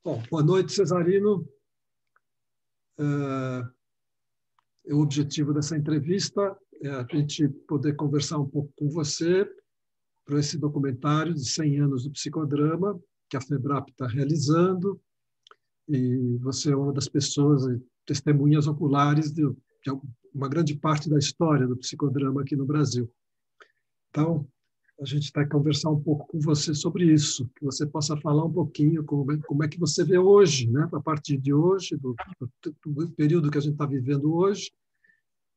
Bom, boa noite, Cesarino. O objetivo dessa entrevista é a gente poder conversar um pouco com você para esse documentário de 100 anos do psicodrama que a FEBRAP está realizando, e você é uma das pessoas, testemunhas oculares de uma grande parte da história do psicodrama aqui no Brasil. Então, a gente vai conversar um pouco com você sobre isso, que você possa falar um pouquinho como é que você vê hoje, né? A partir de hoje, do período que a gente está vivendo hoje,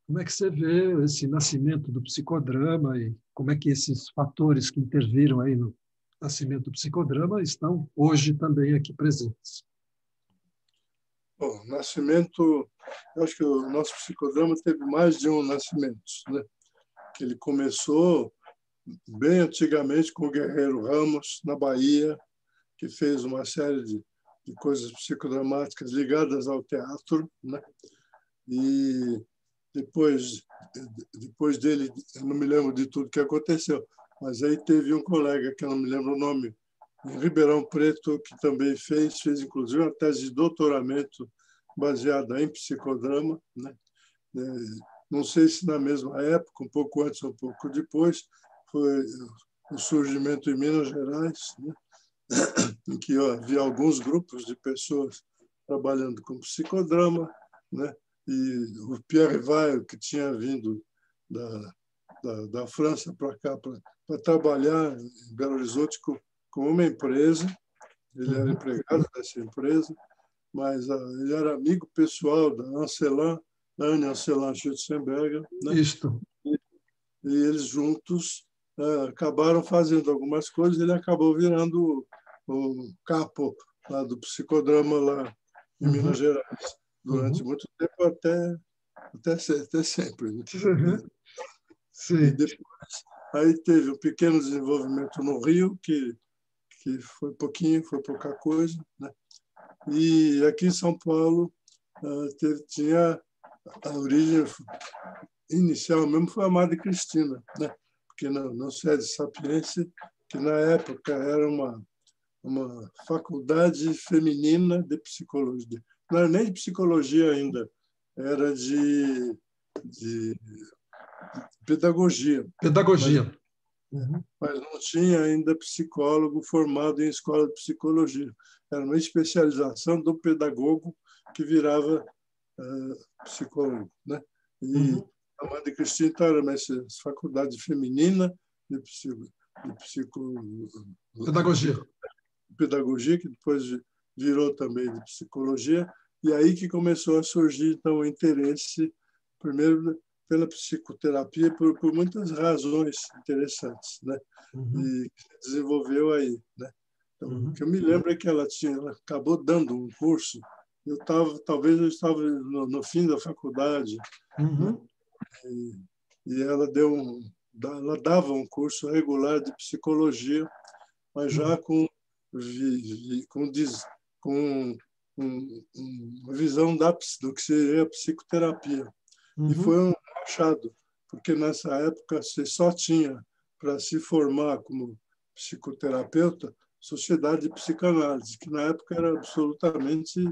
como é que você vê esse nascimento do psicodrama e como é que esses fatores que interviram aí no nascimento do psicodrama estão hoje também aqui presentes? Bom, nascimento, eu acho que o nosso psicodrama teve mais de um nascimento, né? Que ele começou bem antigamente com o Guerreiro Ramos, na Bahia, que fez uma série de coisas psicodramáticas ligadas ao teatro, né? E depois dele, eu não me lembro de tudo que aconteceu, mas aí teve um colega, que eu não me lembro o nome, em Ribeirão Preto, que também fez inclusive uma tese de doutoramento baseada em psicodrama, né? Não sei se na mesma época, um pouco antes ou um pouco depois, foi o surgimento em Minas Gerais, né? Em que havia alguns grupos de pessoas trabalhando com psicodrama, né? E o Pierre Weil, que tinha vindo da França para cá para trabalhar em Belo Horizonte com uma empresa. Ele era empregado dessa empresa, mas ele era amigo pessoal da Anne Ancelan Schutzenberger, né? Isto. E eles juntos acabaram fazendo algumas coisas. Ele acabou virando o capo lá do psicodrama lá em Minas Gerais durante muito tempo, até sempre, né? Sim. E depois aí teve um pequeno desenvolvimento no Rio, que foi pouquinho, foi pouca coisa, né? E aqui em São Paulo tinha a origem inicial mesmo, foi a Madre Cristina, né? Porque no SEDE Sapiense, que na época era uma faculdade feminina de psicologia. Não era nem de psicologia ainda, era de pedagogia. Pedagogia. Mas não tinha ainda psicólogo formado em escola de psicologia. Era uma especialização do pedagogo que virava psicólogo, né? E a Madre Cristina era uma faculdade feminina de pedagogia, que depois virou também de psicologia, e aí que começou a surgir então o interesse, primeiro pela psicoterapia, por muitas razões interessantes, né? E que se desenvolveu aí, né? Então, o que eu me lembro é que ela acabou dando um curso. Talvez eu estava no fim da faculdade, né? E ela dava um curso regular de psicologia, mas já com uma visão do que seria a psicoterapia. E foi um achado, porque nessa época você só tinha para se formar como psicoterapeuta Sociedade de Psicanálise, que na época era absolutamente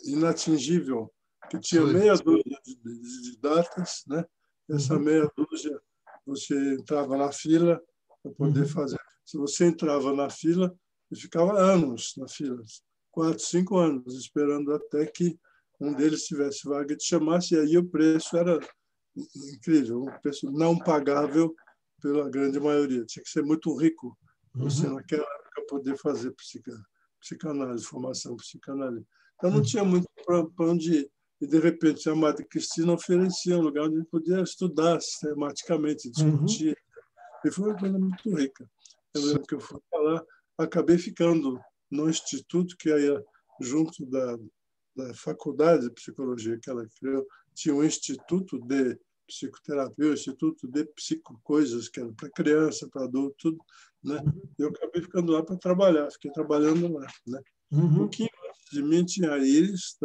inatingível, que tinha meia dúzia de datas, né? Essa meia dúzia você entrava na fila para poder fazer. Se você entrava na fila, você ficava anos na fila, 4, 5 anos, esperando até que um deles tivesse vaga e te chamasse, e aí o preço era incrível, um preço não pagável pela grande maioria. Tinha que ser muito rico você, naquela época, poder fazer psicanálise, formação psicanálise. Então, não tinha muito para onde ir. E, de repente, a Madre Cristina oferecia um lugar onde podia estudar sistematicamente, discutir. E foi uma coisa muito rica. Eu lembro que eu fui para lá, acabei ficando no instituto, que aí, junto da faculdade de psicologia que ela criou, tinha um instituto de psicoterapia, um instituto de psicocoisas, que era para criança, para adulto, tudo, né? Eu acabei ficando lá para trabalhar, fiquei trabalhando lá, né? Um pouquinho antes de mim tinha a Iris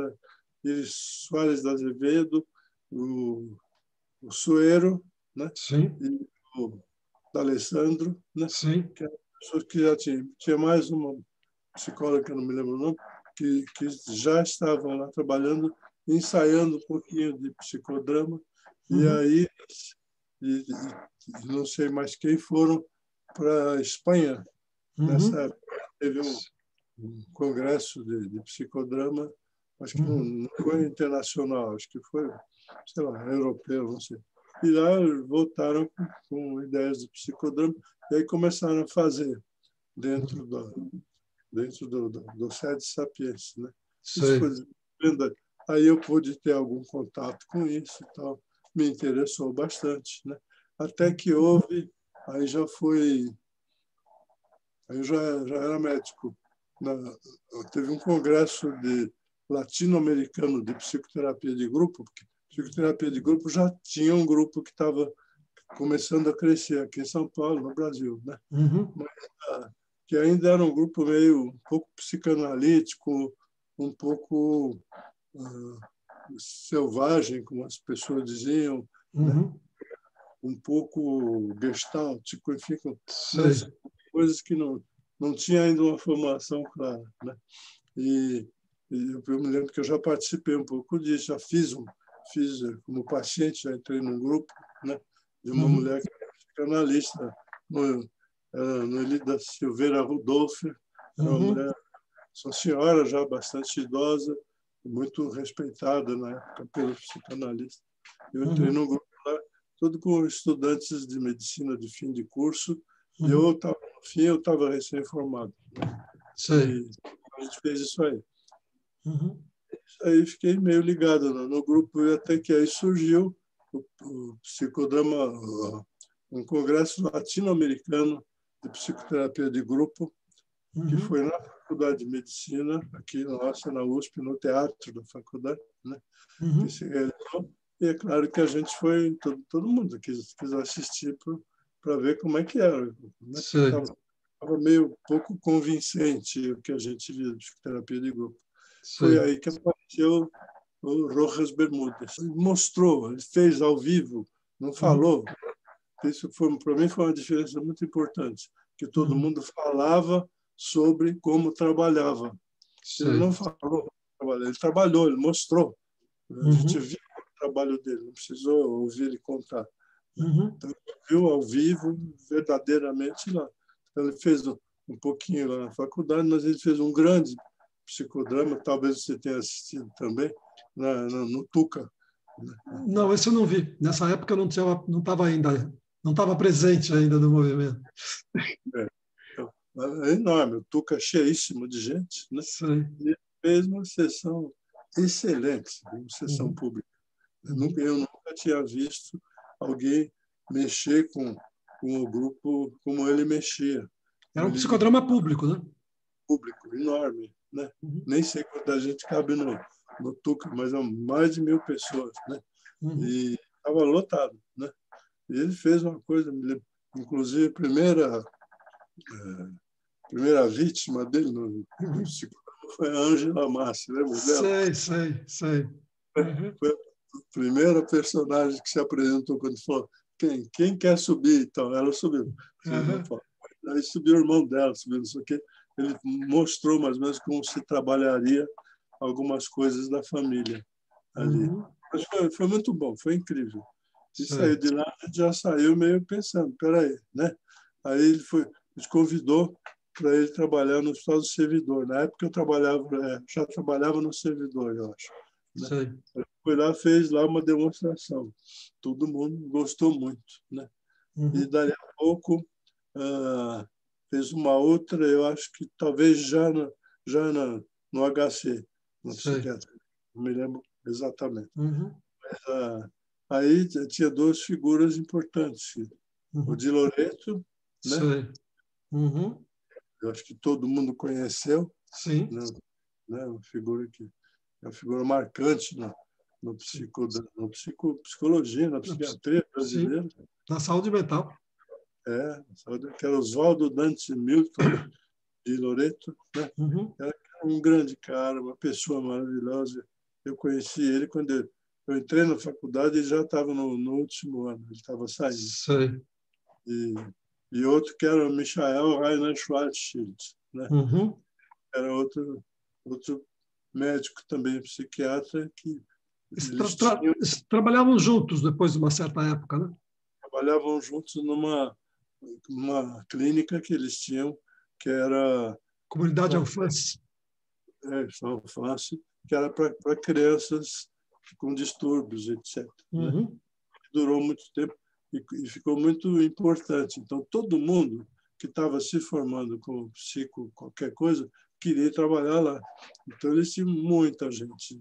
Soares da Azevedo, o Suero, né? Sim. E o Alessandro, né? Sim. Que eram pessoas que já tinha mais psicóloga, que eu não me lembro o nome, que já estavam lá trabalhando, ensaiando um pouquinho de psicodrama, e aí, não sei mais quem, foram para a Espanha. Nessa época, teve um congresso de psicodrama, acho que não foi internacional, acho que foi, sei lá, europeu, não sei. E lá voltaram com ideias de psicodrama, e aí começaram a fazer dentro do Sede Sapiens, né? Isso foi vendo. Aí eu pude ter algum contato com isso e tal, me interessou bastante, né? Até que houve, aí já foi, aí eu já era médico. Teve um congresso de latino-americano de psicoterapia de grupo, porque psicoterapia de grupo já tinha um grupo que estava começando a crescer aqui em São Paulo, no Brasil, né? Mas que ainda era um grupo meio um pouco psicanalítico, um pouco selvagem, como as pessoas diziam, né? Um pouco gestáltico, enfim, umas coisas que não tinha ainda uma formação clara, né? E eu me lembro que eu já participei um pouco disso, já fiz como paciente, já entrei num grupo, né, de uma mulher que era psicanalista, no Elida Silveira Rudolph, uma mulher, uma senhora já bastante idosa, muito respeitada na época pelos psicanalistas. Eu entrei num grupo lá, todo com estudantes de medicina de fim de curso, e eu estava no fim, eu estava recém-formado. Né? E a gente fez isso aí. Aí fiquei meio ligado no grupo, e até que aí surgiu o psicodrama, um congresso latino-americano de psicoterapia de grupo, que foi na Faculdade de Medicina, aqui na USP, no teatro da faculdade, né? Que se realizou. E é claro que a gente foi, todo mundo quis assistir para ver como é que era. Né? Estava meio pouco convincente o que a gente via de psicoterapia de grupo. Foi aí que apareceu o Rojas Bermúdez. Ele mostrou, ele fez ao vivo, não falou. Isso para mim foi uma diferença muito importante, que todo mundo falava sobre como trabalhava. Ele não falou, ele trabalhou, ele mostrou. A gente viu o trabalho dele, não precisou ouvir ele contar. Então, viu ao vivo, verdadeiramente lá. Então, ele fez um pouquinho lá na faculdade, mas ele fez um grande psicodrama, talvez você tenha assistido também, no Tuca. Não, esse eu não vi. Nessa época eu não estava ainda, não estava presente ainda no movimento. É enorme, o Tuca cheíssimo de gente, né? E ele fez uma sessão excelente, uma sessão pública. Eu nunca tinha visto alguém mexer com o grupo como ele mexia. Era um psicodrama público, né? Público, enorme, né? Nem sei quanta gente cabe no Tuca, mas são mais de 1.000 pessoas, né? E estava lotado, né? E ele fez uma coisa, inclusive a primeira vítima dele no psicodrama foi a Ângela Massi, lembra dela? Sei. Foi a primeira personagem que se apresentou quando falou quem quer subir, então ela subiu. Aí subiu o irmão dela, subiu não sei o quê. Ele mostrou mais ou menos como se trabalharia algumas coisas da família ali. Mas foi muito bom, foi incrível. E saiu de lá, a gente já saiu meio pensando, peraí, né? Aí ele convidou para ele trabalhar no Hospital do Servidor. Na época eu já trabalhava no Servidor, eu acho. Né? Ele foi lá, fez lá uma demonstração. Todo mundo gostou muito, né? E dali a pouco fez uma outra, eu acho que talvez já no HC, no psiquiatra, não me lembro exatamente. Mas, aí tinha duas figuras importantes, o Di Loreto, né? Eu acho que todo mundo conheceu, né? Uma figura marcante no psicologia, na psiquiatria brasileira. Na saúde mental. Que era Oswaldo Dante Milton de Loreto, né? Era um grande cara, uma pessoa maravilhosa. Eu conheci ele quando eu entrei na faculdade e já estava no último ano, ele estava saindo. E outro que era o Michael Rainer Schwarzschild, né? era outro médico também, psiquiatra, que trabalhavam juntos depois de uma certa época, né? Trabalhavam juntos numa clínica que eles tinham, que era Comunidade Alfance. São Alfance, que era para crianças com distúrbios, etc. Uhum. Né? Durou muito tempo e ficou muito importante. Então, todo mundo que estava se formando como psico, qualquer coisa, queria trabalhar lá. Então, eles tinham muita gente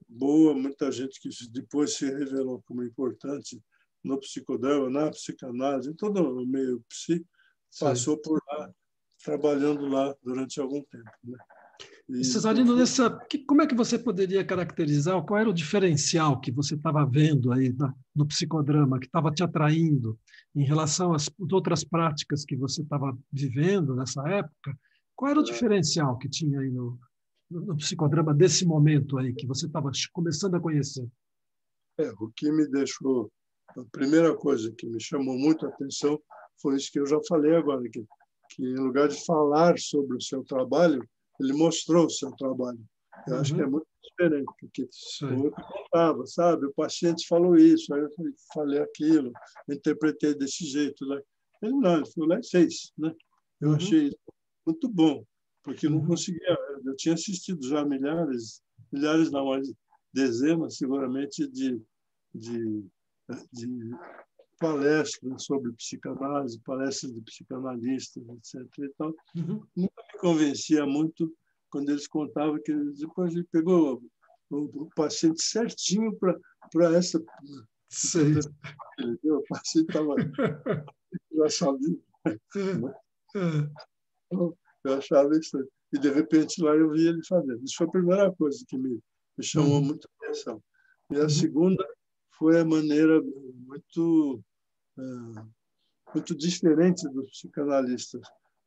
boa, muita gente que depois se revelou como importante no psicodrama, na psicanálise, em todo o meio psi, passou por lá, trabalhando lá durante algum tempo. Né? E Cesarino, como é que você poderia caracterizar qual era o diferencial que você estava vendo aí no psicodrama, que estava te atraindo em relação às outras práticas que você estava vivendo nessa época? Qual era o diferencial que tinha aí no psicodrama desse momento aí que você estava começando a conhecer? O que me deixou, a primeira coisa que me chamou muito a atenção foi isso que eu já falei agora, que em lugar de falar sobre o seu trabalho, ele mostrou o seu trabalho. Eu acho que é muito diferente, porque o outro contava, sabe? O paciente falou isso, aí eu falei aquilo, eu interpretei desse jeito. Né? Ele não, ele falou lá e fez. Né? Eu achei isso muito bom, porque não conseguia. Eu tinha assistido já milhares não, mas dezenas, seguramente, de palestras sobre psicanálise, palestras de psicanalistas, etc. Então, nunca me convencia muito quando eles contavam que depois ele pegou o paciente certinho para essa. O paciente estava engraçadinho. Eu achava isso. E, de repente, lá eu vi ele fazendo. Isso foi a primeira coisa que me chamou muito a atenção. E a segunda foi a maneira muito diferente dos psicanalistas.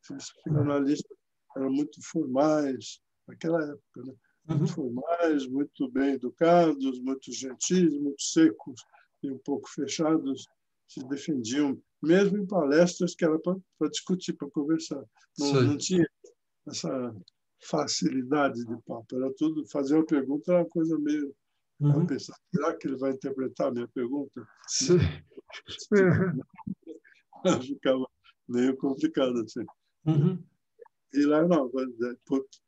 Os psicanalistas eram muito formais naquela época, né? Muito formais, muito bem educados, muito gentis, muito secos e um pouco fechados, se defendiam, mesmo em palestras que era para discutir, para conversar. Não tinha essa facilidade de papo, era tudo, fazer uma pergunta era uma coisa meio... Eu pensava, será que ele vai interpretar a minha pergunta? Sim. Ficava meio complicado assim. E lá não,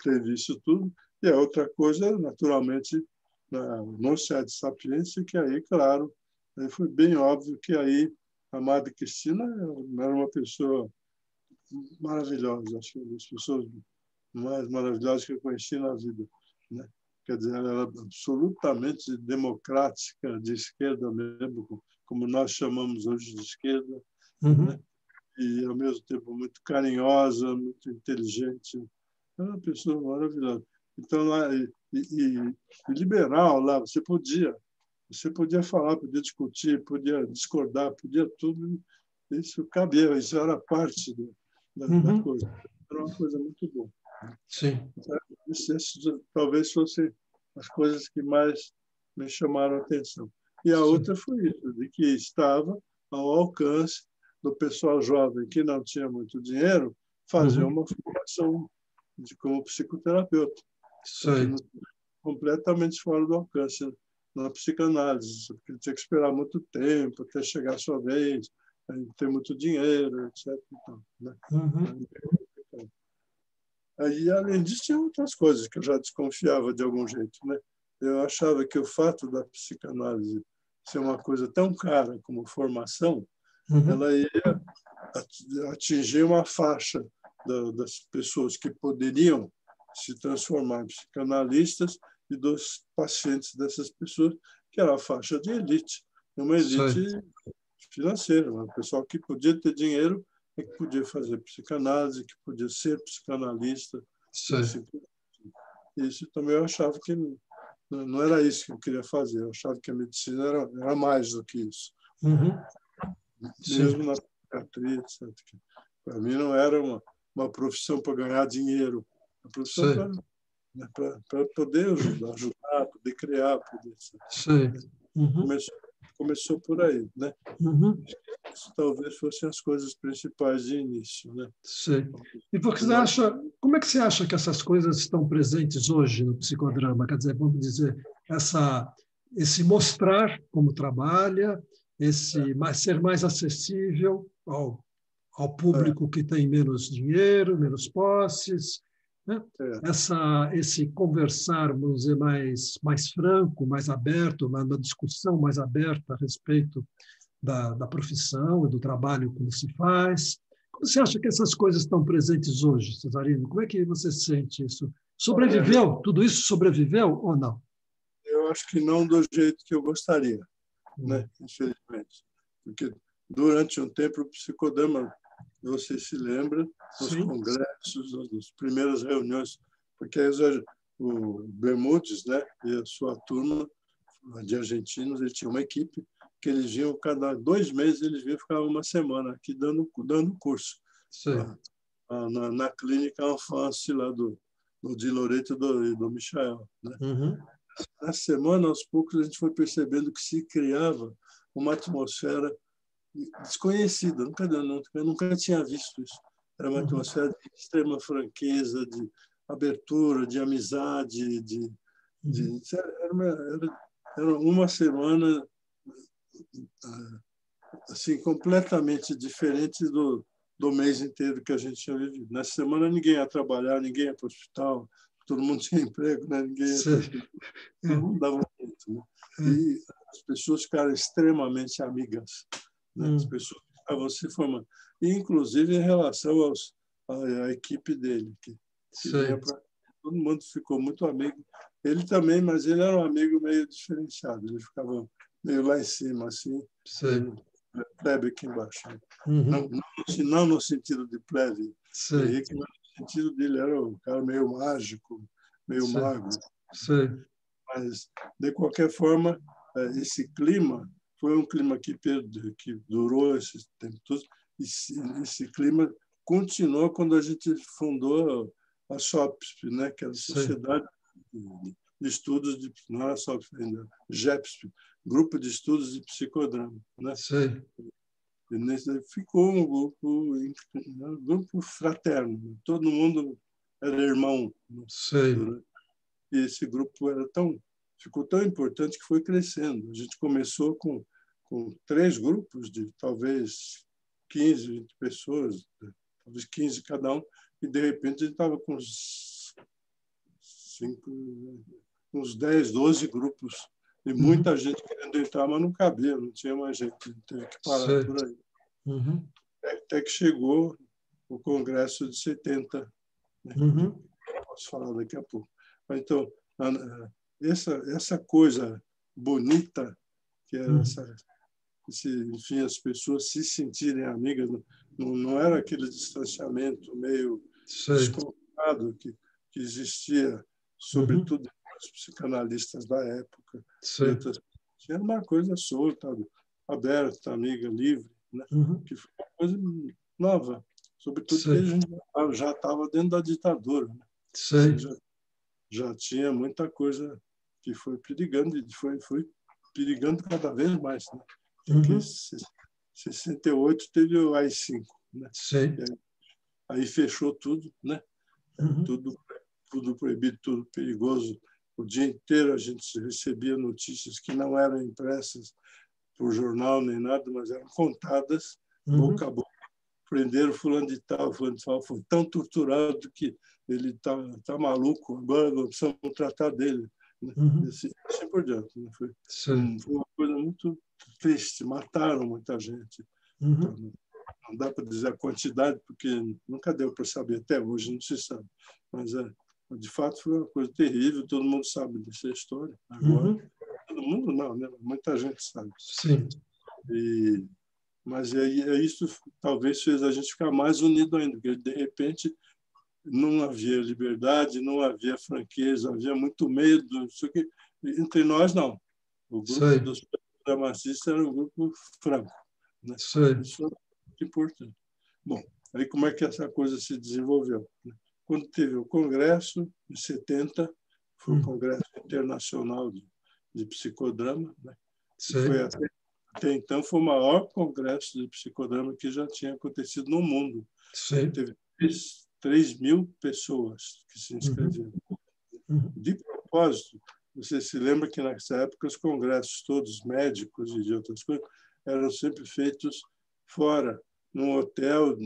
teve isso tudo. E a outra coisa, naturalmente, no Sede Sapiência, que aí, claro, aí foi bem óbvio que aí a Madre Cristina era uma pessoa maravilhosa, acho que uma das pessoas mais maravilhosas que eu conheci na vida, né? Quer dizer, ela era absolutamente democrática, de esquerda mesmo, como nós chamamos hoje de esquerda, né? E, ao mesmo tempo, muito carinhosa, muito inteligente. Era uma pessoa maravilhosa. Então, lá, e liberal, lá, você podia falar, podia discutir, podia discordar, podia tudo. Isso cabia, isso era parte da coisa. Era uma coisa muito boa. Sim. Isso talvez fossem as coisas que mais me chamaram a atenção. E a outra foi isso, de que estava ao alcance do pessoal jovem que não tinha muito dinheiro fazer uma formação como psicoterapeuta. Completamente fora do alcance na psicanálise, porque tinha que esperar muito tempo até chegar a sua vez, ter muito dinheiro, etc. Então, né? Aí, além disso, tinha outras coisas que eu já desconfiava de algum jeito. Né? Eu achava que o fato da psicanálise ser uma coisa tão cara como formação, ela ia atingir uma faixa das pessoas que poderiam se transformar em psicanalistas e dos pacientes dessas pessoas, que era a faixa de elite, uma elite financeira, um pessoal que podia ter dinheiro e que podia fazer psicanálise, que podia ser psicanalista. Isso também eu achava que não era isso que eu queria fazer, eu achava que a medicina era mais do que isso. Mesmo na psiquiatria, etc. Para mim não era uma profissão para ganhar dinheiro, uma profissão para poder ajudar, poder criar, poder... Começou por aí, né? Isso talvez fossem as coisas principais de início, né? E você acha Como é que você acha que essas coisas estão presentes hoje no psicodrama? Quer dizer, vamos dizer, esse mostrar como trabalha, ser mais acessível ao público que tem menos dinheiro, menos posses, né? Esse conversar, vamos dizer, mais franco, mais aberto, uma discussão mais aberta a respeito da profissão e do trabalho que se faz. Como você acha que essas coisas estão presentes hoje, Cesarino? Como é que você sente isso? Sobreviveu? Tudo isso sobreviveu ou não? Eu acho que não do jeito que eu gostaria, né? Infelizmente. Porque durante um tempo o psicodrama, você se lembra, nos congressos, nas primeiras reuniões, porque o Bermudes, né, e a sua turma de argentinos, ele tinha uma equipe que eles vinham cada 2 meses, eles vinham ficar uma semana aqui dando curso na clínica Enfance lá do Di Loreto e do Michael, né? Na semana, aos poucos, a gente foi percebendo que se criava uma atmosfera desconhecida. Eu nunca tinha visto isso. Era uma atmosfera de extrema franqueza, de abertura, de amizade, era uma semana assim completamente diferente do mês inteiro que a gente tinha vivido. Na semana ninguém ia trabalhar, ninguém ia para o hospital, todo mundo tinha emprego, né? Ninguém ia todo mundo dava um jeito, né? E as pessoas ficaram extremamente amigas, né? As pessoas estavam se formando, e, inclusive em relação à equipe dele, que vinha para todo mundo ficou muito amigo. Ele também, mas ele era um amigo meio diferenciado. Ele ficava meio lá em cima, assim, plebe aqui embaixo. Não no sentido de plebe, Henrique, mas no sentido dele era um cara meio mágico, meio mago. Mas, de qualquer forma, esse clima foi um clima que durou esse tempo todo. E esse clima continuou quando a gente fundou a SOPSP, né? Que era a Sociedade de Estudos não era SOPSP ainda, GEPSP, Grupo de Estudos de Psicodrama, né? E nesse ficou um grupo fraterno, todo mundo era irmão, né? E esse grupo ficou tão importante que foi crescendo. A gente começou com 3 grupos de talvez 15, 20 pessoas, talvez 15 cada um, e de repente a gente estava com uns 10, 12 grupos, e muita gente querendo entrar, mas não cabia, não tinha mais gente, teve que parar por aí. Até que chegou o Congresso de 70, né? Posso falar daqui a pouco. Então, essa coisa bonita, que é enfim, as pessoas se sentirem amigas, não era aquele distanciamento meio descolocado que existia, sobretudo os psicanalistas da época. Era uma coisa solta, aberta, amiga, livre, né? Que foi uma coisa nova, sobretudo porque a gente já estava dentro da ditadura, né? Já tinha muita coisa que foi perigando, e foi perigando cada vez mais, né? Porque em 68 teve o AI-5, né? Aí fechou tudo, né? Tudo proibido, tudo perigoso. O dia inteiro a gente recebia notícias que não eram impressas por jornal nem nada, mas eram contadas boca a boca. Prenderam fulano de tal, foi tão torturado que ele tá maluco, agora precisamos tratar dele, né? Assim por diante, né? Foi uma coisa muito triste, mataram muita gente. Então, não dá para dizer a quantidade, porque nunca deu para saber, até hoje não se sabe, mas de fato foi uma coisa terrível, todo mundo sabe dessa história agora. Todo mundo não, né? Muita gente sabe. Mas isso talvez fez a gente ficar mais unido ainda, porque de repente não havia liberdade, não havia franqueza, havia muito medo. Isso que, entre nós, não. O grupo dos programacistas era um grupo franco, né? Isso é muito importante. Bom, aí como é que essa coisa se desenvolveu? Quando teve o Congresso, em 70, foi o Congresso Internacional de Psicodrama, né? Foi até então foi o maior congresso de psicodrama que já tinha acontecido no mundo. Teve 3.000 pessoas que se inscreveram. De propósito, você se lembra que nessa época os congressos todos médicos e de outras coisas eram sempre feitos fora, num hotel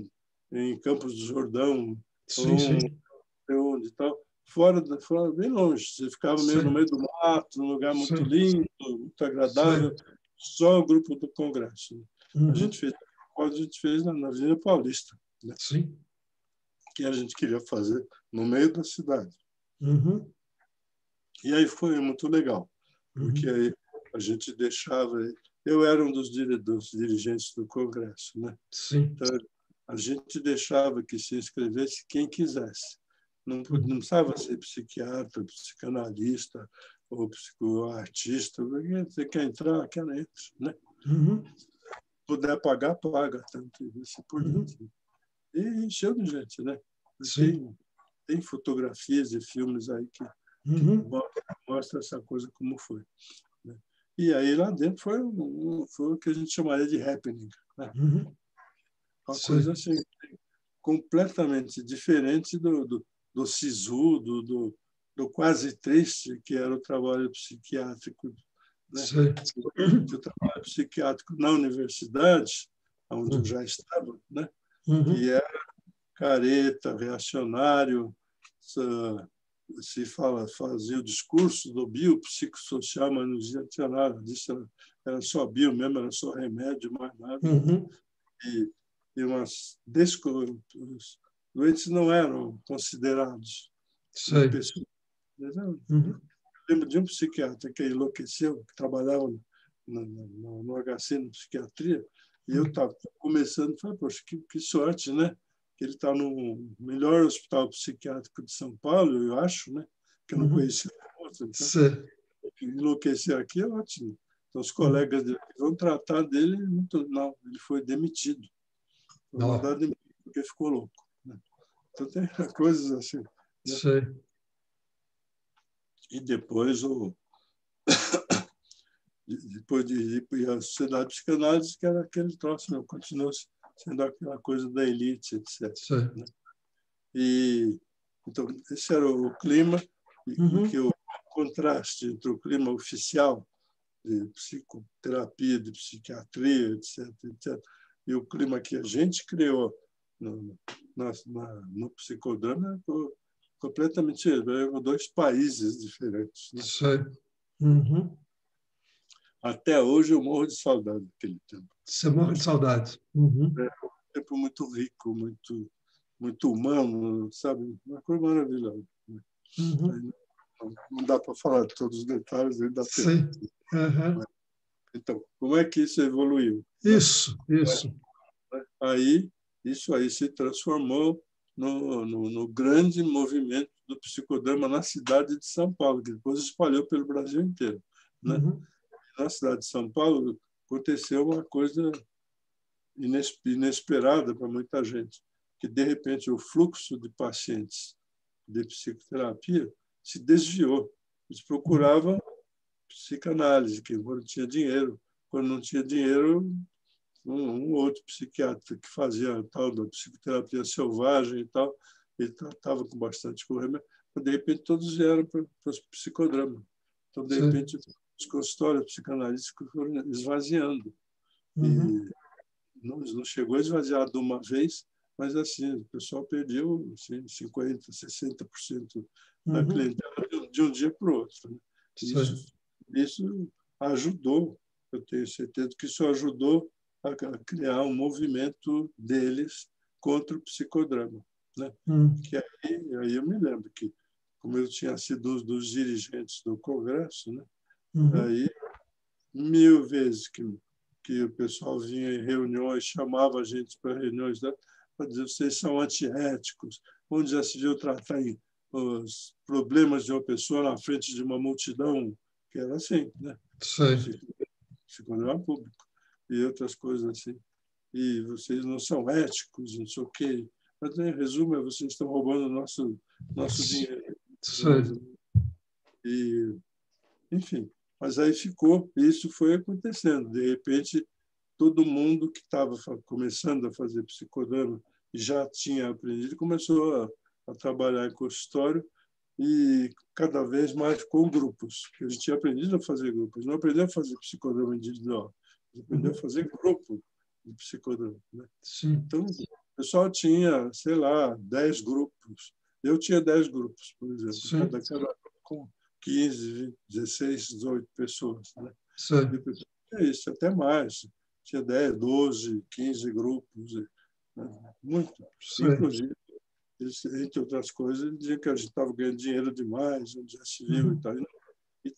em Campos do Jordão, ou onde tal, fora, bem longe. Você ficava meio no meio do mato, num lugar muito lindo, muito agradável, só o grupo do congresso. A gente fez na Avenida Paulista, né? Que a gente queria fazer no meio da cidade. E aí foi muito legal, porque aí a gente deixava... Eu era um dos dirigentes do congresso, né? Então, a gente deixava que se inscrevesse quem quisesse. Não precisava ser psiquiatra, psicanalista ou psicoartista. Você quer entrar, quer entrar, né? Puder pagar, paga. Tanto isso por diante. E encheu de gente, né? Tem fotografias e filmes aí que mostram essa coisa como foi, né? E aí lá dentro foi o que a gente chamaria de happening, né? Uma coisa assim, completamente diferente do SISU, do quase triste, que era o trabalho psiquiátrico, né? O trabalho psiquiátrico na universidade, onde eu já estava, né? Que era careta, reacionário, fazia o discurso do biopsicossocial, mas não tinha nada disso, era só bio mesmo, era só remédio, mais nada. E os doentes não eram considerados pessoas. Eu lembro de um psiquiatra que enlouqueceu, que trabalhava no HC, na psiquiatria, e eu estava começando e falei, poxa, que sorte, né? Que ele está no melhor hospital psiquiátrico de São Paulo, eu acho, né? Que eu não conhecia outro. Então, enlouquecer aqui é ótimo. Então, os colegas dele vão tratar dele. Não, ele foi demitido. Foi mandado demitir porque ficou louco, né? Então, tem coisas assim, né? E depois a Sociedade de Psicanálise, que era aquele troço, né? Continuou sendo aquela coisa da elite, etc. Né? E, então, esse era o clima, e que o contraste entre o clima oficial de psicoterapia, de psiquiatria, etc., e o clima que a gente criou no psicodrama é completamente dois países diferentes, né? Até hoje eu morro de saudade daquele tempo. Você morre de saudade. É um tempo muito rico, muito humano, sabe? Uma coisa maravilhosa. Não dá para falar de todos os detalhes, ainda tem. Então, como é que isso evoluiu? Isso. Aí, isso aí se transformou no grande movimento do psicodrama na cidade de São Paulo, que depois espalhou pelo Brasil inteiro, né? Na cidade de São Paulo aconteceu uma coisa inesperada para muita gente, que de repente o fluxo de pacientes de psicoterapia se desviou. Eles procuravam psicanálise, que quando tinha dinheiro. Quando não tinha dinheiro, um outro psiquiatra que fazia a tal da psicoterapia selvagem e tal, ele tratava com bastante remédio. De repente, todos vieram para o psicodrama. Então, de repente, os consultórios psicanalísticos foram esvaziando. E não chegou a esvaziar de uma vez, mas assim, o pessoal perdeu assim, 50%, 60% da clientela de um dia para o outro, né? Isso ajudou, eu tenho certeza que isso ajudou a criar um movimento deles contra o psicodrama, né? Que aí eu me lembro que, como eu tinha sido um dos dirigentes do Congresso, né? Aí 1000 vezes que o pessoal vinha em reuniões, chamava a gente para reuniões, né? Para dizer, vocês são antiéticos, onde já se viu tratar os problemas de uma pessoa na frente de uma multidão, que era assim, né? Psicodrama público e outras coisas assim. E vocês não são éticos, não sei o quê. Mas, em resumo, vocês estão roubando nosso dinheiro. E, enfim, mas aí ficou, isso foi acontecendo. De repente, todo mundo que estava começando a fazer psicodrama já tinha aprendido, começou a trabalhar em consultório e cada vez mais com grupos, porque a gente tinha aprendido a fazer grupos, não aprendeu a fazer psicodrama individual, a gente aprendeu a fazer grupo de psicodrama, né? Sim. Então, o pessoal tinha, sei lá, 10 grupos. Eu tinha 10 grupos, por exemplo, Sim. cada grupo com 15, 20, 16, 18 pessoas, né? Sim. É isso, até mais. Tinha 10, 12, 15 grupos, né? Muito. Sim. Inclusive, eles, entre outras coisas, eles diziam que a gente estava ganhando dinheiro demais, onde já se viu e tal.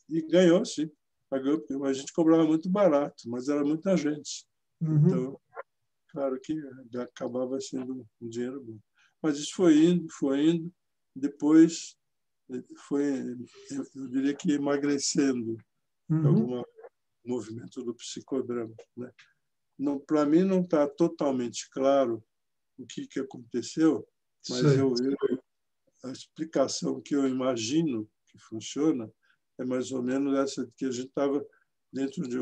E ganhou, sim. Pagou, a gente cobrava muito barato, mas era muita gente. Então, claro que acabava sendo um dinheiro bom. Mas isso foi indo. Depois, foi, eu diria que emagrecendo algum movimento do psicodrama, né? Não, para mim não está totalmente claro o que aconteceu, mas a explicação que eu imagino que funciona é mais ou menos essa de que a gente estava dentro de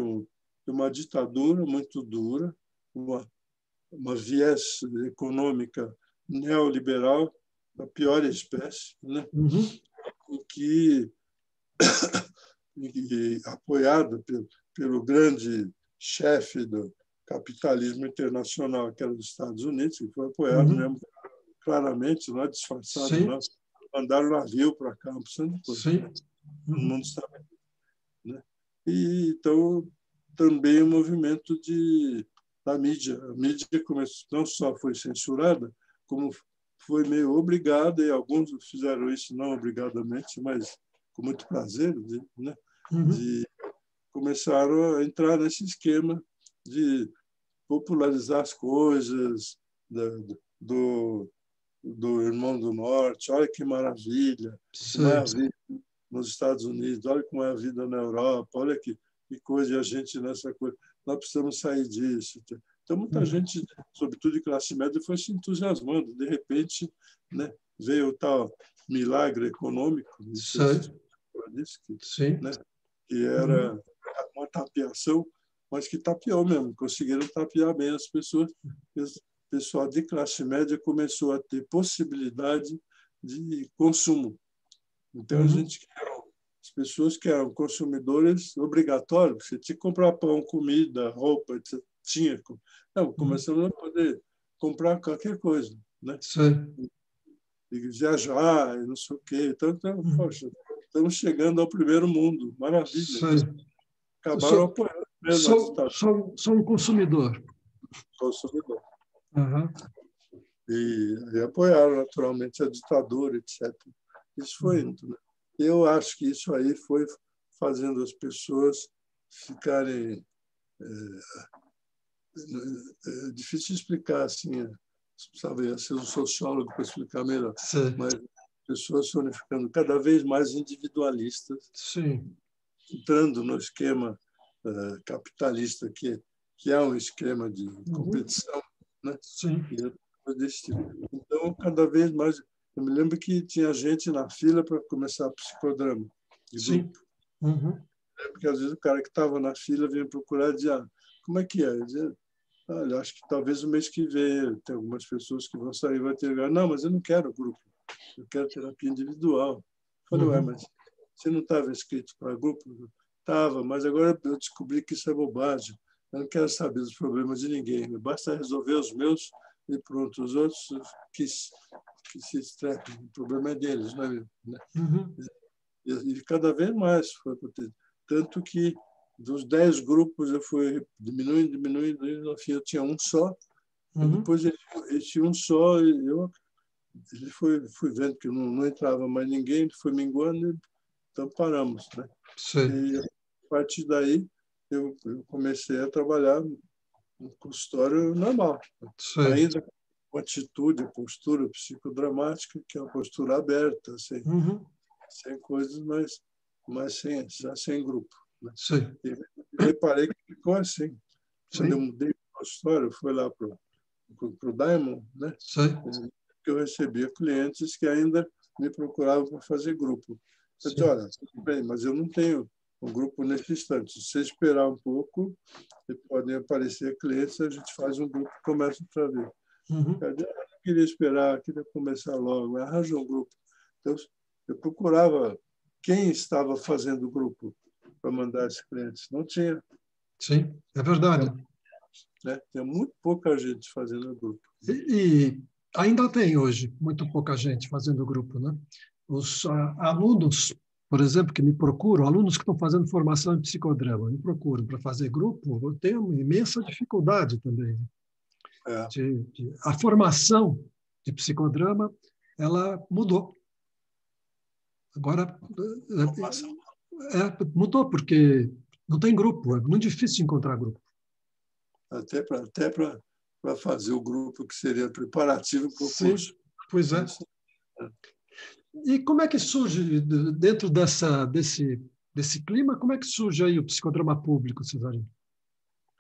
uma ditadura muito dura, uma viés econômica neoliberal da pior espécie, né? E apoiado pelo grande chefe do capitalismo internacional, que era dos Estados Unidos, que foi apoiado mesmo claramente, não é disfarçado, não. Mandaram navio para cá, não precisa de coisa. Sim. Todo mundo sabe, né? E então também o movimento da mídia. A mídia começou, não só foi censurada, como foi meio obrigada, e alguns fizeram isso não obrigadamente, mas com muito prazer, né? De começaram a entrar nesse esquema de popularizar as coisas do Irmão do Norte. Olha que maravilha, como é a vida nos Estados Unidos, olha como é a vida na Europa, olha que coisa, e a gente nessa coisa. Nós precisamos sair disso. Então, muita gente, sobretudo de classe média, foi se entusiasmando. De repente, né, veio o tal milagre econômico, que era uma tapeação, mas que tapeou mesmo, conseguiram tapear bem as pessoas. O pessoal de classe média começou a ter possibilidade de consumo. Então, as pessoas que eram consumidores obrigatórios, você tinha que comprar pão, comida, roupa, você tinha. Não, começamos a poder comprar qualquer coisa, né? E viajar, e não sei o quê. Então, poxa, estamos chegando ao primeiro mundo. Maravilha. Acabaram apoiando mesmo a ditadura. Sou um consumidor. Consumidor. E apoiaram, naturalmente, a ditadura, etc. Isso foi indo, né? Eu acho que isso aí foi fazendo as pessoas ficarem... É difícil explicar, assim, sabe, ser um sociólogo para explicar melhor. Mas as pessoas foram ficando cada vez mais individualistas, entrando no esquema capitalista, que é um esquema de competição, né? Desse tipo. Então, cada vez mais... Eu me lembro que tinha gente na fila para começar psicodrama de grupo. Porque, às vezes, o cara que estava na fila vinha procurar e dizia, como é que é? Eu dizia, olha, acho que talvez o mês que vem tem algumas pessoas que vão sair, vai ter... Não, mas eu não quero grupo, eu quero terapia individual. Eu falei, ué, mas você não estava inscrito para grupo? Estava, mas agora eu descobri que isso é bobagem. Eu não quero saber dos problemas de ninguém, basta resolver os meus e pronto, os outros que se estretem. O problema é deles, não é meu, né? E cada vez mais foi acontecendo. Tanto que dos 10 grupos eu fui diminuindo, no fim eu tinha um só. Depois ele tinha um só, ele fui vendo que não entrava mais ninguém, ele foi minguando, então paramos, né? E a partir daí eu comecei a trabalhar no consultório normal, ainda com atitude, postura psicodramática, que é uma postura aberta, sem coisas, mas já sem grupo, né? E reparei que ficou assim. Quando eu mudei para o consultório, fui lá para o Diamond, né? Que eu recebia clientes que ainda me procuravam para fazer grupo. Eu disse, olha, tudo bem, mas eu não tenho um grupo nesse instante. Se você esperar um pouco, podem aparecer clientes, a gente faz um grupo e começa outra vez. queria esperar, queria começar logo, arranja um grupo. Então, eu procurava quem estava fazendo o grupo para mandar esses clientes. Não tinha. Sim, é verdade. Né? Tinha muito pouca gente fazendo o grupo. E ainda tem hoje muito pouca gente fazendo grupo, né? Os alunos, por exemplo, que me procuram, alunos que estão fazendo formação em psicodrama, me procuram para fazer grupo, eu tenho uma imensa dificuldade também. É. A formação de psicodrama, ela mudou. Agora, mudou, porque não tem grupo, é muito difícil de encontrar grupo. Até para fazer o grupo que seria preparativo para o curso. Pois é. E como é que surge, dentro desse clima, como é que surge aí o psicodrama público, Cesarino?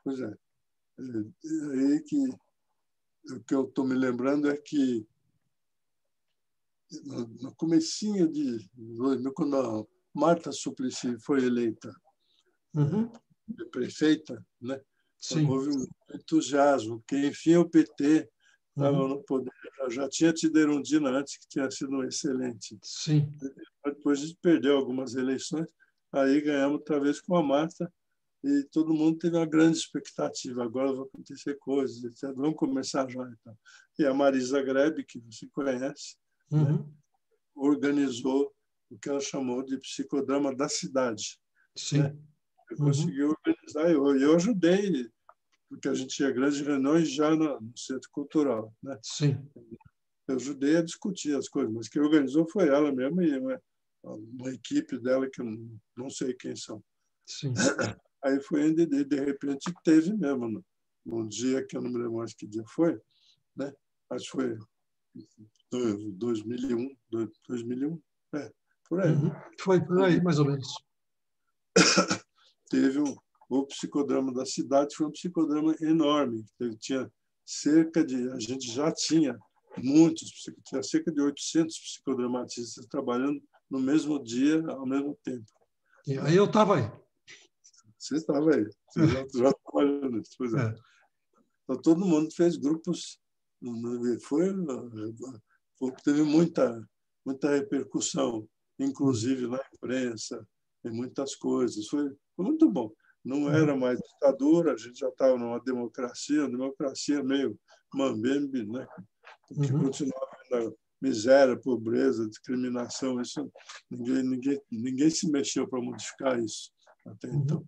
Pois é. Aí que o que eu estou me lembrando é que no comecinho de 2000, quando a Marta Suplicy foi eleita prefeita, né? Sim. Houve um entusiasmo, porque, enfim, o PT estava no poder. Já tinha tido Erundina antes, que tinha sido um excelente. Sim. Depois a gente perdeu algumas eleições, aí ganhamos outra vez com a Marta, e todo mundo teve uma grande expectativa. Agora vão acontecer coisas, etc. Vamos começar já. Então. E a Marisa Grebe, que você conhece, né, organizou o que ela chamou de psicodrama da cidade. Sim. Né? Eu consegui organizar, eu ajudei, porque a gente tinha grandes reuniões já no Centro Cultural. Né? Sim. Eu ajudei a discutir as coisas, mas quem organizou foi ela mesma e uma equipe dela que eu não sei quem são. Sim. Aí foi indo e de repente teve mesmo, num dia que eu não me lembro mais que dia foi, né? Acho que foi 2001, por aí. Foi por aí, mais ou menos. Teve o psicodrama da cidade, foi um psicodrama enorme. Ele tinha a gente já tinha tinha cerca de 800 psicodramatistas trabalhando no mesmo dia, ao mesmo tempo. E aí eu estava aí. Você estava aí, você já trabalhando nisso. Pois é. Então, todo mundo fez grupos, teve muita repercussão, inclusive na imprensa, em muitas coisas. Foi muito bom. Não era mais ditadura, a gente já estava numa democracia, uma democracia meio mambembe, né? Que continuava na miséria, pobreza, discriminação. Isso, ninguém se mexeu para modificar isso até então.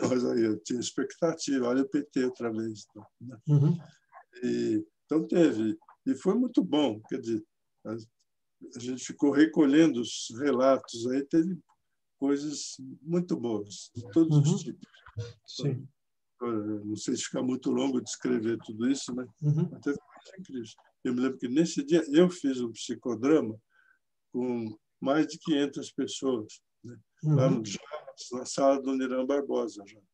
Mas aí eu tinha expectativa, olha o PT outra vez. Né? Então teve, e foi muito bom. Quer dizer, a gente ficou recolhendo os relatos, aí teve coisas muito boas, de todos os tipos. Sim. Não sei se fica muito longo descrever tudo isso, né? Mas teve coisas incríveis. Eu me lembro que nesse dia eu fiz um psicodrama com mais de 500 pessoas, né? Lá na sala do Nirã Barbosa, já, né?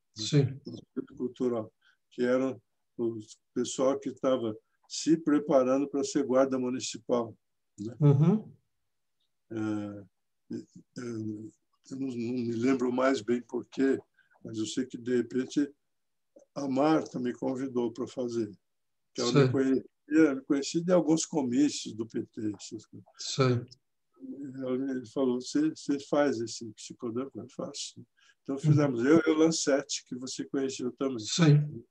No Centro Cultural, que era o pessoal que estava se preparando para ser guarda municipal. Né? Eu não me lembro mais bem porquê, mas eu sei que, de repente, a Marta me convidou para fazer. Que ela me conhecia de alguns comícios do PT. Ela me falou, você faz esse psicodrama? Eu faço. Então, fizemos eu e o Lancete, que você conheceu também. Sim.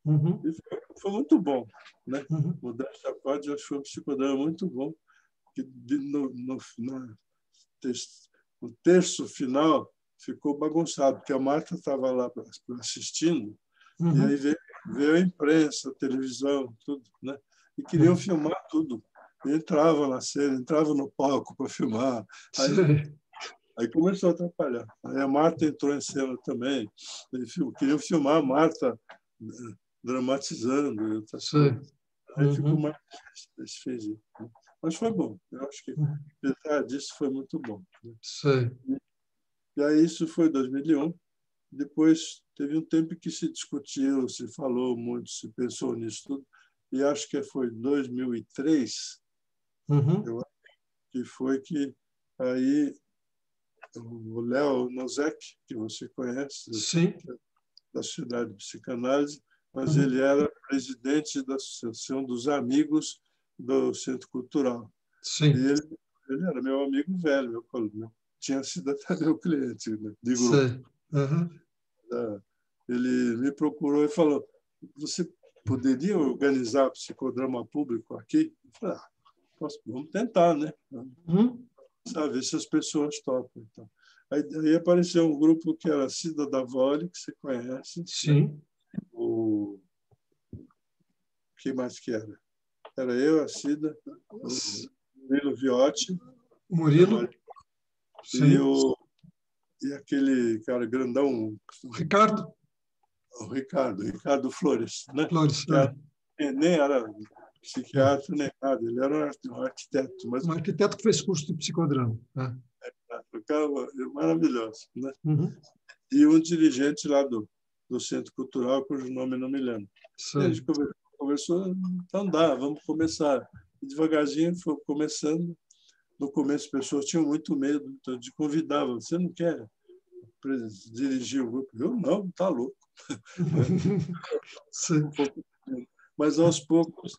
E foi muito bom. Né? Modéstia à parte, eu acho que foi um psicodrama muito bom. Que no terço final ficou bagunçado, porque a Marta estava lá assistindo, e aí veio a imprensa, a televisão, tudo, né? E queriam filmar tudo. E entravam na cena, entravam no palco para filmar. Aí começou a atrapalhar. Aí a Marta entrou em cena também. Queriam filmar a Marta dramatizando outras coisas. Aí ficou mais difícil. Mas foi bom. Eu acho que, apesar disso, foi muito bom. Né? E aí isso foi 2001. Depois teve um tempo que se discutiu, se falou muito, se pensou nisso tudo. E acho que foi 2003, eu acho que foi que aí o Léo Nozek, que você conhece, da Sociedade de Psicanálise, mas ele era presidente da Associação dos Amigos do Centro Cultural. Sim. E ele era meu amigo velho, meu colega. Tinha sido até meu cliente, né, de grupo. Sim. Uhum. Ele me procurou e falou: você poderia organizar psicodrama público aqui? Eu falei: vamos tentar, né? Uhum. Sabe, se as pessoas topam. Então. Aí apareceu um grupo que era Cida da Vole, que você conhece. Né? Sim. O que mais que era? Era eu, a Cida, o Murilo Viotti, Murilo. e, Sim. e aquele cara grandão, Ricardo o Ricardo Flores, né? Flores. Que nem era psiquiatra nem nada, ele era um arquiteto, mas Um arquiteto que fez curso de psicodrama. Né? o cara maravilhoso, né? Uhum. E um dirigente lá do Centro Cultural, cujo nome não me lembro. E a gente conversou, então vamos começar. E devagarzinho foi começando. No começo, as pessoas tinham muito medo, então de convidava: você não quer dirigir o grupo? Eu não, tá louco. Sim. Mas aos poucos,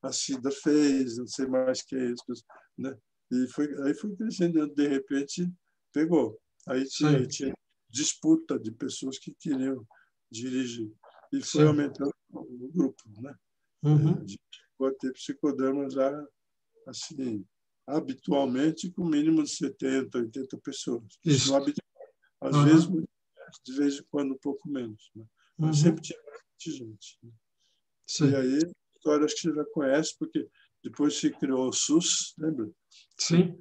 a Cida fez, não sei mais que é isso, né? E aí foi crescendo, de repente pegou. Aí tinha disputa de pessoas que queriam dirigir. E foi aumentando o grupo, né? Uhum. A gente pode ter psicodrama já, assim, habitualmente, com mínimo de 70, 80 pessoas. Isso não é habitual. Às vezes, de vez em quando, um pouco menos. Né? Mas sempre tinha bastante gente. Né? E aí, a história acho que você já conhece, porque depois se criou o SUS, lembra? Sim.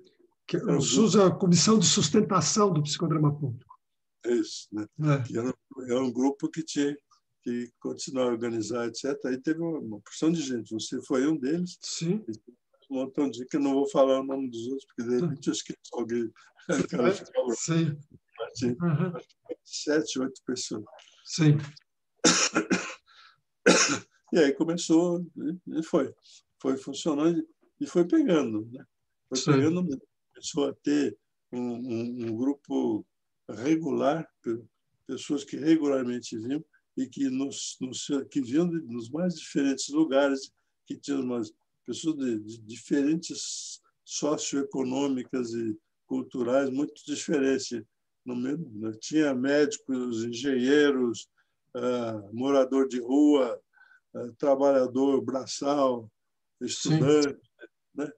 O SUS é a Comissão de Sustentação do Psicodrama Público. Isso, né? Que era um grupo que tinha que continuar a organizar, etc. Aí teve uma porção de gente. Você foi um deles. Sim. Um montão de gente, que eu não vou falar o nome dos outros, porque de repente eu esqueço alguém. Sim. Tinha 7, 8 pessoas. Sim. E aí começou, e foi funcionando e foi pegando, né? Foi pegando, começou a ter um grupo regular, pessoas que regularmente vinham e que que vinham nos mais diferentes lugares, que tinham umas pessoas de diferentes socioeconômicas e culturais muito diferentes. No mesmo, né? Tinha médicos, engenheiros, morador de rua, trabalhador braçal, estudante, né?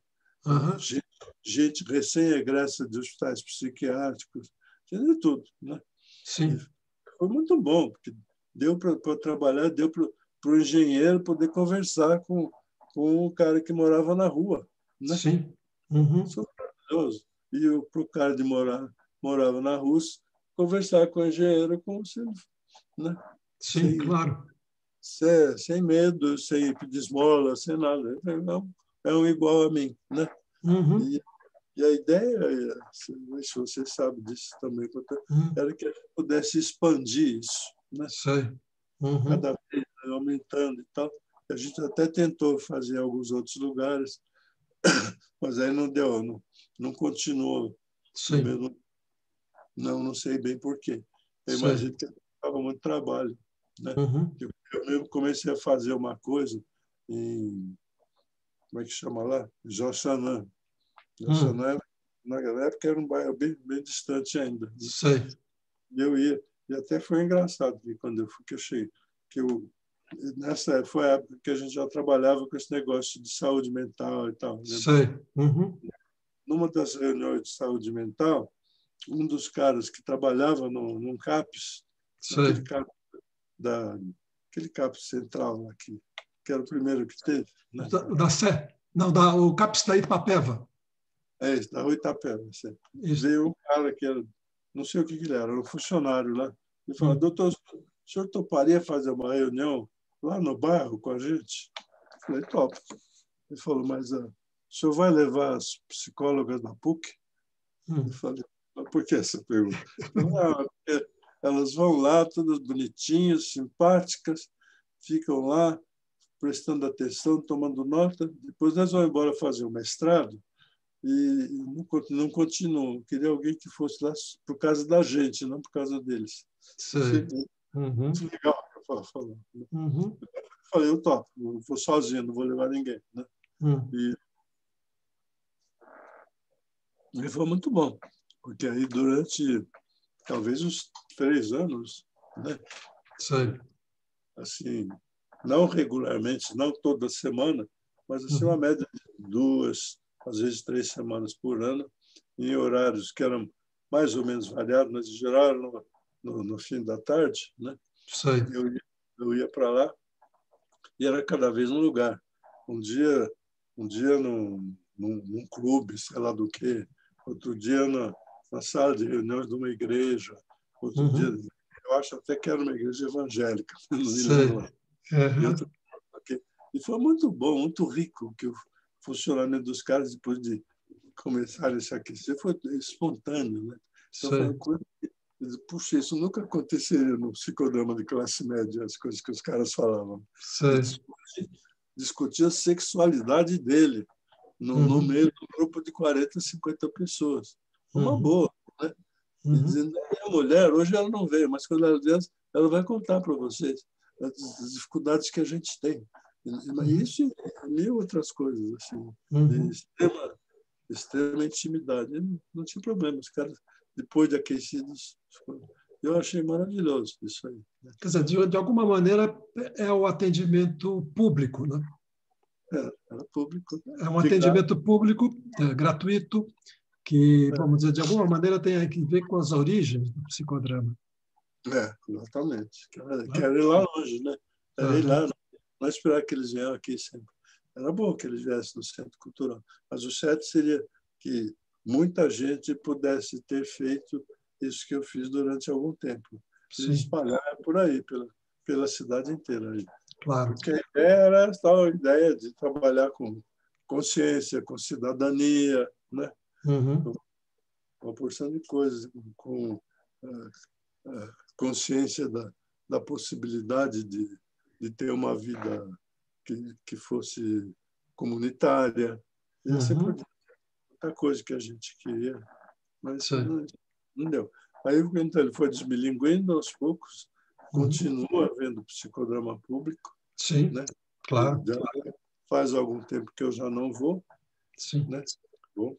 Gente recém-egressa de hospitais psiquiátricos, tinha de tudo. Né? Sim. Foi muito bom, porque deu para trabalhar, deu para o engenheiro poder conversar com o cara que morava na rua. Né? Sim. Uhum. Isso foi maravilhoso. E para o cara de morava na Rússia, conversar com o engenheiro como se... Né? Sim, claro. Sem medo, sem pedir esmola, sem nada. É um igual a mim. Né? Uhum. E a ideia, se você sabe disso também, era que a gente pudesse expandir isso. Né? Cada vez aumentando e tal. A gente até tentou fazer em alguns outros lugares, mas aí não deu, não continuou. No mesmo, não sei bem por quê. Eu imagino que estava muito trabalho. Né? Eu mesmo comecei a fazer uma coisa em, como é que chama lá? Joxanã. Joxanã, na época, era um bairro bem distante ainda. Né? E eu ia, e até foi engraçado que quando eu cheguei, nessa época, foi a época que a gente já trabalhava com esse negócio de saúde mental e tal. Né? Numa das reuniões de saúde mental, um dos caras que trabalhava num CAPS, aquele CAPS central aqui, que era o primeiro que teve. Né? Da Sé? Não, o CAPS da Itapeva. É isso, da Rua Itapeva. Veio um cara que era, não sei o que ele era um funcionário lá, e falou: doutor, o senhor toparia fazer uma reunião lá no bairro com a gente? Eu falei: top. Ele falou: mas o senhor vai levar as psicólogas da PUC? Eu falei: mas por que essa pergunta? Porque elas vão lá, todas bonitinhas, simpáticas, ficam lá prestando atenção, tomando nota, depois elas vão embora fazer o mestrado e não continuam. Queria alguém que fosse lá por causa da gente, não por causa deles. Muito legal que eu falo. falei, eu topo, eu vou sozinho, não vou levar ninguém, né? E foi muito bom, porque aí durante talvez uns 3 anos, né? Sei. Assim, não regularmente, não toda semana, mas assim uma média de 2, às vezes 3 semanas por ano, em horários que eram mais ou menos variados, mas em geral no fim da tarde, né? Sei. Eu ia para lá e era cada vez um lugar. Um dia num clube, sei lá do quê, outro dia na sala de reuniões de uma igreja, outro dia, eu acho até que era uma igreja evangélica, não me lembro lá. E, outro, e foi muito bom, muito rico que o funcionamento dos caras, depois de começarem a se aquecer, foi espontâneo, né? Então, foi uma coisa que, puxa, isso nunca aconteceria no psicodrama de classe média, as coisas que os caras falavam. Discutir a sexualidade dele no meio do grupo de 40, 50 pessoas. Uma boa, né? E dizendo, a mulher, hoje ela não veio, mas quando ela vier, ela vai contar para vocês as dificuldades que a gente tem. E isso e mil outras coisas, assim, de extrema intimidade. Não tinha problema, os caras, depois de aquecidos, eu achei maravilhoso isso aí. Quer dizer, de alguma maneira, é o atendimento público, né? Era público. É um atendimento público, gratuito, que, vamos dizer, de alguma maneira tem que ver com as origens do psicodrama. Exatamente. Quero ir lá longe, né? Quero ir lá, não esperar que eles venham aqui sempre. Era bom que eles viessem no Centro Cultural. Mas o certo seria que muita gente pudesse ter feito isso que eu fiz durante algum tempo. E espalhar por aí, pela cidade inteira. Aí. Claro. Porque a ideia era a ideia de trabalhar com consciência, com cidadania, né? Uma porção de coisas, com consciência da possibilidade de ter uma vida que fosse comunitária. E assim por diante. Muita coisa que a gente queria, mas não deu. Aí então, ele foi desmilinguindo aos poucos, continua vendo psicodrama público. Sim, né? Claro. Faz algum tempo que eu já não vou. Sim. Né?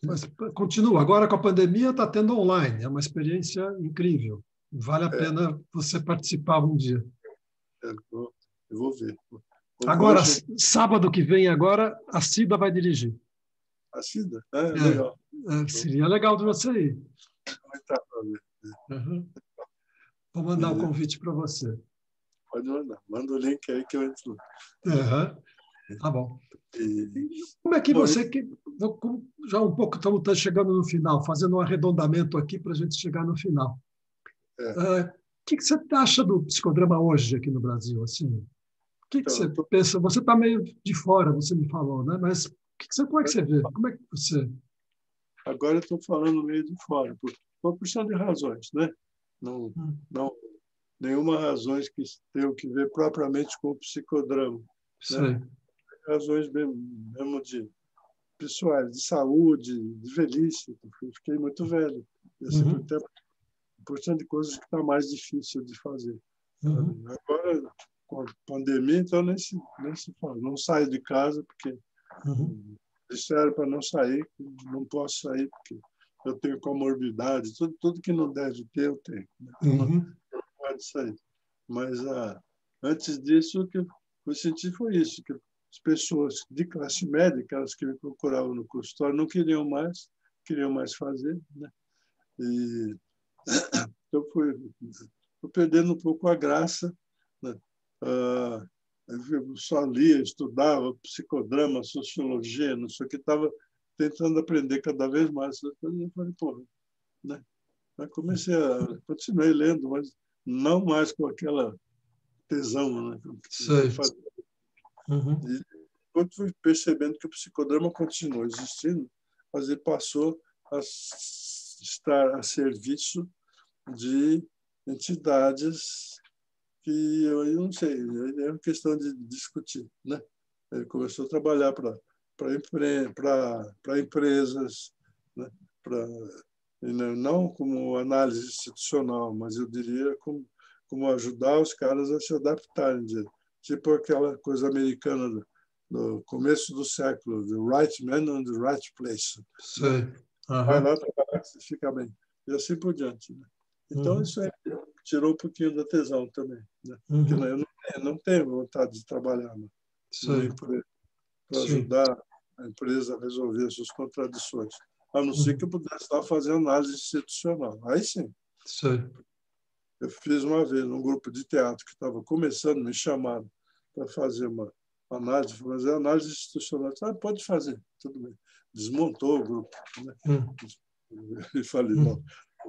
Mas continua. Agora, com a pandemia, está tendo online. É uma experiência incrível. Vale a pena você participar um dia. Eu vou ver. Agora, sábado que vem, agora, a Cida vai dirigir. A Cida? Legal. Seria legal de você ir. Vai estar para ver. Vou mandar o convite para você. Pode mandar. Manda o link aí que eu entro. Tá bom. Como é que você... Já um pouco estamos chegando no final, fazendo um arredondamento aqui para a gente chegar no final. O que você acha do psicodrama hoje aqui no Brasil? Assim, o que você pensa? Você está meio de fora, você me falou, né? Mas como é que você vê? Como é que você... Agora eu estou falando meio de fora, por uma porção de razões, né? Não, nenhuma razão que tenha que ver propriamente com o psicodrama. Né? Razões mesmo de pessoais, de saúde, de velhice. Eu fiquei muito velho. Esse porção de coisas que está mais difícil de fazer. Agora, com a pandemia, então nem se fala. Não saio de casa porque disseram para não sair, não posso sair porque eu tenho comorbidade, tudo que não deve ter, eu tenho. Né? Não pode sair. Mas antes disso, o que eu senti foi isso, que as pessoas de classe média, aquelas que me procuravam no consultório, não queriam mais fazer. Né? E eu fui perdendo um pouco a graça. Né? Eu só lia, estudava psicodrama, sociologia, não sei o que, estava tentando aprender cada vez mais. Eu falei, pô, né? Aí continuei lendo, mas não mais com aquela tesão, né? E quando fui percebendo que o psicodrama continuou existindo, mas ele passou a estar a serviço de entidades que eu não sei, é uma questão de discutir, né? Ele começou a trabalhar para empresas, né? Não como análise institucional, mas eu diria como ajudar os caras a se adaptarem, dizer, tipo aquela coisa americana do começo do século, the right man in the right place. Sei. Vai lá trabalhar que você fica bem. E assim por diante. Né? Então, isso aí tirou um pouquinho da tesão também. Né? Porque eu não tenho vontade de trabalhar numa empresa para ajudar a empresa a resolver as suas contradições. A não ser que eu pudesse estar fazendo análise institucional. Aí sim. Sei. Eu fiz uma vez num grupo de teatro que estava começando, me chamaram para fazer uma análise, fazer análise institucional. Pode fazer, tudo bem. Desmontou o grupo. Né? E falei, não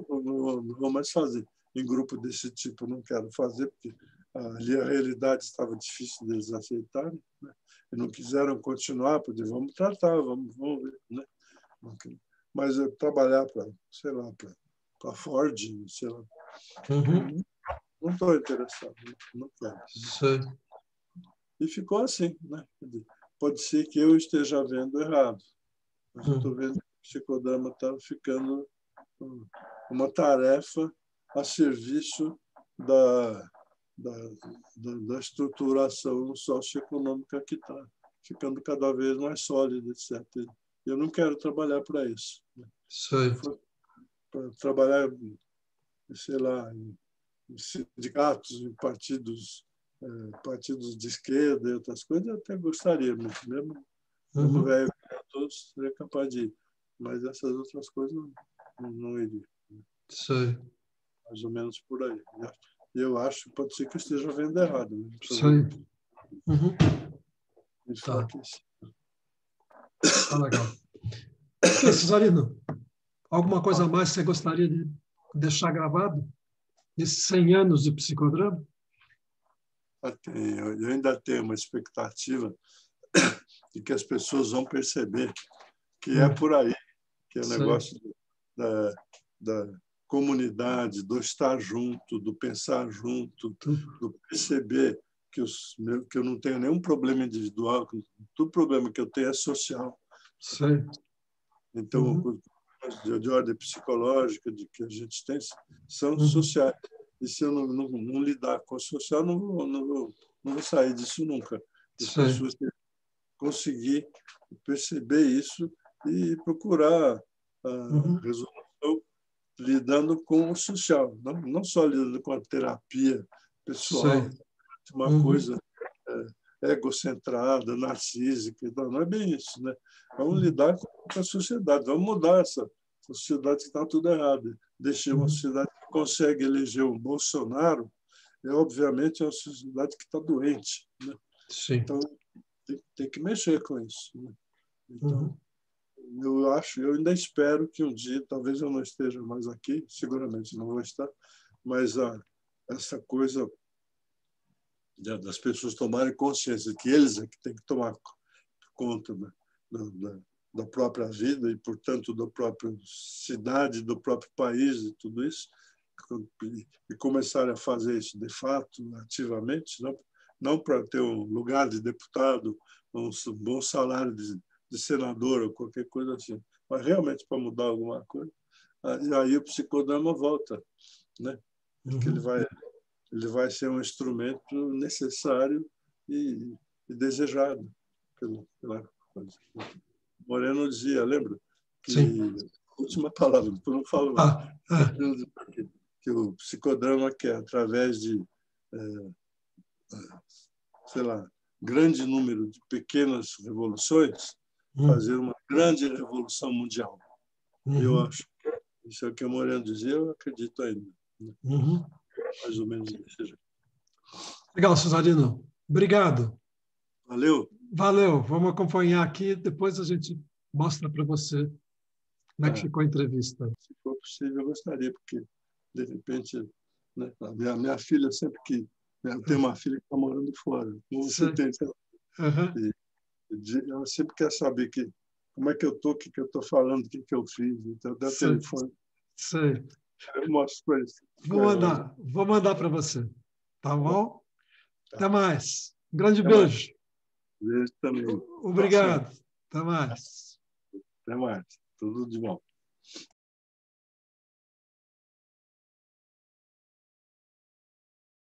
vou mais fazer. Em grupo desse tipo, não quero fazer, porque ali a realidade estava difícil deles aceitarem. Né? E não quiseram continuar, porque vamos tratar, vamos ver. Né? Mas eu trabalhar para, sei lá, para Ford, sei lá. Não estou interessado, não quero. Sei. E ficou assim. Né? Pode ser que eu esteja vendo errado, mas eu estou vendo que o psicodrama está ficando uma tarefa a serviço da estruturação socioeconômica que está ficando cada vez mais sólida, etc. Eu não quero trabalhar para isso. Né? Sei. Para trabalhar, sei lá, em sindicatos, em partidos de esquerda e outras coisas, eu até gostaria, mesmo velho, todos seria capaz de ir. Mas essas outras coisas não iria. Sei. Mais ou menos por aí. Né? Eu acho, pode ser que eu esteja vendo errado. Né? Sei. Tá. Tá legal. Ok, Cesarino, alguma coisa a mais que você gostaria de deixar gravado nesses 100 anos de psicodrama? Eu ainda tenho uma expectativa de que as pessoas vão perceber que é por aí, que é o negócio da comunidade, do estar junto, do pensar junto, do perceber que eu não tenho nenhum problema individual, que todo problema que eu tenho é social. Sei. Então, de ordem psicológica de que a gente tem são sociais. E se eu não lidar com o social, não vou sair disso nunca. As pessoas têm que conseguir perceber isso e procurar a resolução lidando com o social, não só lidando com a terapia pessoal, uma coisa egocentrada, narcísica, não é bem isso, né? Vamos lidar com a sociedade, vamos mudar essa sociedade que está tudo errado. Deixar uma sociedade que consegue eleger um Bolsonaro, obviamente é uma sociedade que está doente, né? Então tem que mexer com isso, né? Então eu ainda espero que um dia, talvez eu não esteja mais aqui, seguramente não vou estar, mas essa coisa das pessoas tomarem consciência que eles é que têm que tomar conta da própria vida e, portanto, da própria cidade, do próprio país e tudo isso, e começarem a fazer isso de fato, ativamente, não para ter um lugar de deputado, um bom salário de senador ou qualquer coisa assim, mas realmente para mudar alguma coisa. E aí o psicodrama volta, né? Porque ele vai ser um instrumento necessário e desejado pela coisa. Moreno dizia, lembra? Última palavra, depois não falo mais. Que o psicodrama quer, através de, sei lá, grande número de pequenas revoluções, fazer uma grande revolução mundial. Eu acho. Isso é o que o Moreno dizia, eu acredito ainda. Mais ou menos desse jeito. Legal, Cesarino. Obrigado. Valeu. Valeu. Vamos acompanhar aqui. Depois a gente mostra para você como é que ficou a entrevista. Se for possível, eu gostaria, porque, de repente, né, a minha filha sempre que... Eu tenho uma filha que está morando fora. Como você tem. Ela sempre quer saber como é que eu estou, o que eu estou falando, o que eu fiz. Então, dá telefone. Sei. Eu mostro para eles. Vou mandar para você. Tá bom? Tá. Até mais. Um grande Até beijo. Mais. Beijo também. Obrigado. Até mais. Até mais. Tudo de bom.